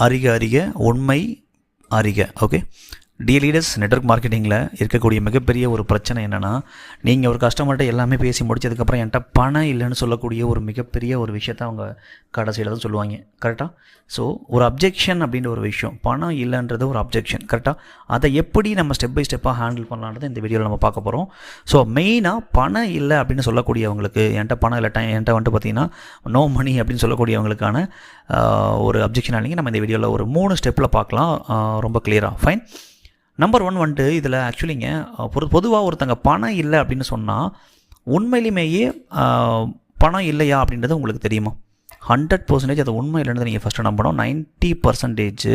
அறிக அறிக உண்மை அறிக. ஓகே, டியர் லீடர்ஸ், நெட்வொர்க் மார்க்கெட்டிங்கில் இருக்கக்கூடிய மிகப்பெரிய ஒரு பிரச்சனை என்னென்னா, நீங்கள் ஒரு கஸ்டமர்கிட்ட எல்லாமே பேசி முடிச்சதுக்கப்புறம் என்கிட்ட பணம் இல்லைன்னு சொல்லக்கூடிய ஒரு மிகப்பெரிய ஒரு விஷயத்தை அவங்க கடைசியில் தான் சொல்லுவாங்க. கரெக்டாக? ஸோ ஒரு அப்ஜெக்ஷன் அப்படின்ற ஒரு விஷயம், பணம் இல்லைன்றது ஒரு அப்ஜெக்ஷன். கரெக்டாக? அதை எப்படி நம்ம ஸ்டெப் பை ஸ்டெப்பாக ஹேண்டில் பண்ணலான்றது இந்த வீடியோவில் நம்ம பார்க்க போகிறோம். ஸோ மெயினாக பணம் இல்லை அப்படின்னு சொல்லக்கூடியவங்களுக்கு, என்கிட்ட பணம் இல்லை, என்கிட்ட வந்துட்டு பார்த்திங்கன்னா நோ மணி அப்படின்னு சொல்லக்கூடியவங்களுக்கான ஒரு அப்ஜெக்ஷன் இல்லைங்க. நம்ம இந்த வீடியோவில் ஒரு 3 ஸ்டெப்பில் பார்க்கலாம், ரொம்ப கிளியராக. ஃபைன். நம்பர் 1 வந்துட்டு இதில் ஆக்சுவலிங்க பொதுவாக ஒருத்தங்க பணம் இல்லை அப்படின்னு சொன்னால் உண்மையிலுமேயே பணம் இல்லையா அப்படின்றது உங்களுக்கு தெரியுமா? 100% அது உண்மை இல்லைன்றது நீங்கள் ஃபஸ்ட்டு நம்பணும். 90%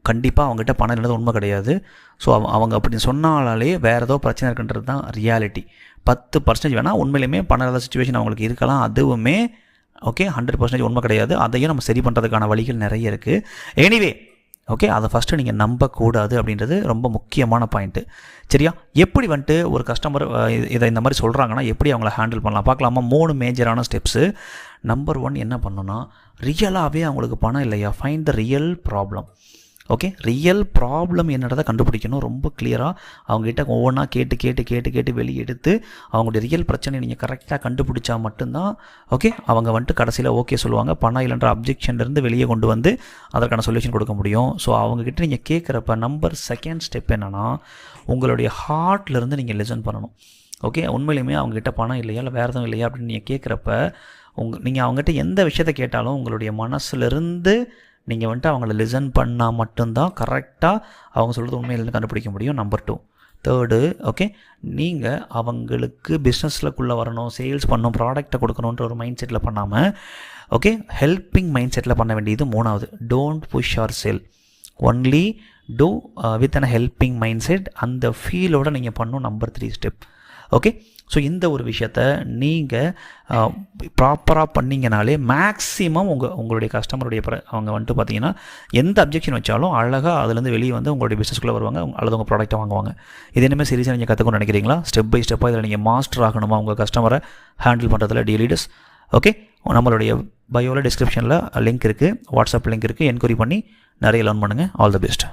கண்டிப்பாக அவங்ககிட்ட பணம் இல்லைன்றது உண்மை கிடையாது. ஸோ அவங்க அப்படி சொன்னாலே வேறு ஏதோ பிரச்சனை இருக்குன்றது தான் ரியாலிட்டி. 10% வேணால் உண்மையிலுமே பணம் இல்லாத சுச்சுவேஷன் அவங்களுக்கு இருக்கலாம், அதுவுமே ஓகே 100% உண்மை கிடையாது. அதையும் நம்ம சரி பண்ணுறதுக்கான வழிகள் நிறைய இருக்குது. எனிவே ஓகே, அதை ஃபஸ்ட்டு நீங்கள் நம்பக்கூடாது அப்படின்றது ரொம்ப முக்கியமான பாயிண்ட்டு. சரியா? எப்படி வந்துட்டு ஒரு கஸ்டமர் இதை இந்த மாதிரி சொல்கிறாங்கன்னா எப்படி அவங்கள ஹேண்டில் பண்ணலாம் பார்க்கலாமா? 3 மேஜரான ஸ்டெப்ஸு. நம்பர் 1 என்ன பண்ணணும்னா, ரியலாகவே அவங்களுக்கு பணம் இல்லையா, find the real problem. Okay, real problem என்னன்றதை கண்டுபிடிக்கணும். ரொம்ப கிளியராக அவங்ககிட்ட ஒவ்வொன்றா கேட்டு வெளியே எடுத்து அவங்களுடைய ரியல் பிரச்சனையை நீங்கள் கரெக்டாக கண்டுபிடிச்சா மட்டும்தான் ஓகே அவங்க வந்துட்டு கடைசியில் ஓகே சொல்லுவாங்க. பணம் இல்லைன்ற அப்ஜெக்ஷன்லேருந்து வெளியே கொண்டு வந்து அதற்கான சொல்யூஷன் கொடுக்க முடியும். ஸோ அவங்கக்கிட்ட நீங்கள் கேட்குறப்ப நம்பர் 2 ஸ்டெப் என்னென்னா, உங்களுடைய ஹார்ட்லேருந்து நீங்கள் லிசன் பண்ணணும். ஓகே, உண்மையிலுமே அவங்ககிட்ட பணம் இல்லையா இல்லை வேறு எதுவும் இல்லையா அப்படின்னு நீங்கள் கேட்குறப்ப நீங்கள் அவங்ககிட்ட எந்த விஷயத்தை கேட்டாலும் உங்களுடைய மனசுலேருந்து நீங்கள் வந்துட்டு அவங்கள லிசன் பண்ணால் மட்டும்தான் கரெக்டாக அவங்க சொல்கிறது உண்மையிலேருந்து கண்டுபிடிக்க முடியும். நம்பர் 2. தேர்டு, ஓகே, நீங்கள் அவங்களுக்கு பிஸ்னஸ்லக்குள்ளே வரணும், சேல்ஸ் பண்ணணும், ப்ராடக்டை கொடுக்கணுன்ற ஒரு மைண்ட் செட்டில் பண்ணாமல் ஓகே ஹெல்பிங் மைண்ட் செட்டில் பண்ண வேண்டியது 3வது. Don't push or sell, only do with an helping mind set. அந்த ஃபீலோடு நீங்கள் பண்ணணும். Number 3 step. ஓகே, ஸோ இந்த ஒரு விஷயத்த நீங்கள் ப்ராப்பராக பண்ணிங்கனாலே மேக்ஸிமம் உங்களுடைய கஸ்டமருடைய அவங்க வந்துட்டு பார்த்தீங்கன்னா எந்த அப்ஜெக்ஷன் வச்சாலும் அழகாக அதுலேருந்து வெளியே வந்து உங்களுடைய பிஸ்னஸ்க்குள்ளே வருவாங்க, அல்லது உங்கள் ப்ராடக்ட்டை வாங்குவாங்க. இது என்னமே சீரியஸாக நீங்கள் கற்றுக்கணும்னு நினைக்கிறீங்களா? ஸ்டெப் பை ஸ்டெப்பாக இதில் நீங்கள் மாஸ்டர் ஆகணுமா உங்கள் கஸ்டமரை ஹேண்டில் பண்ணுறதுல, டியர் லீடர்ஸ்? ஓகே, நம்மளுடைய பயோவில் டிஸ்கிரிப்ஷனில் லிங்க் இருக்குது, வாட்ஸ்அப் லிங்க் இருக்குது. என்கொயரி பண்ணி நிறைய லேர்ன் பண்ணுங்கள். All the best.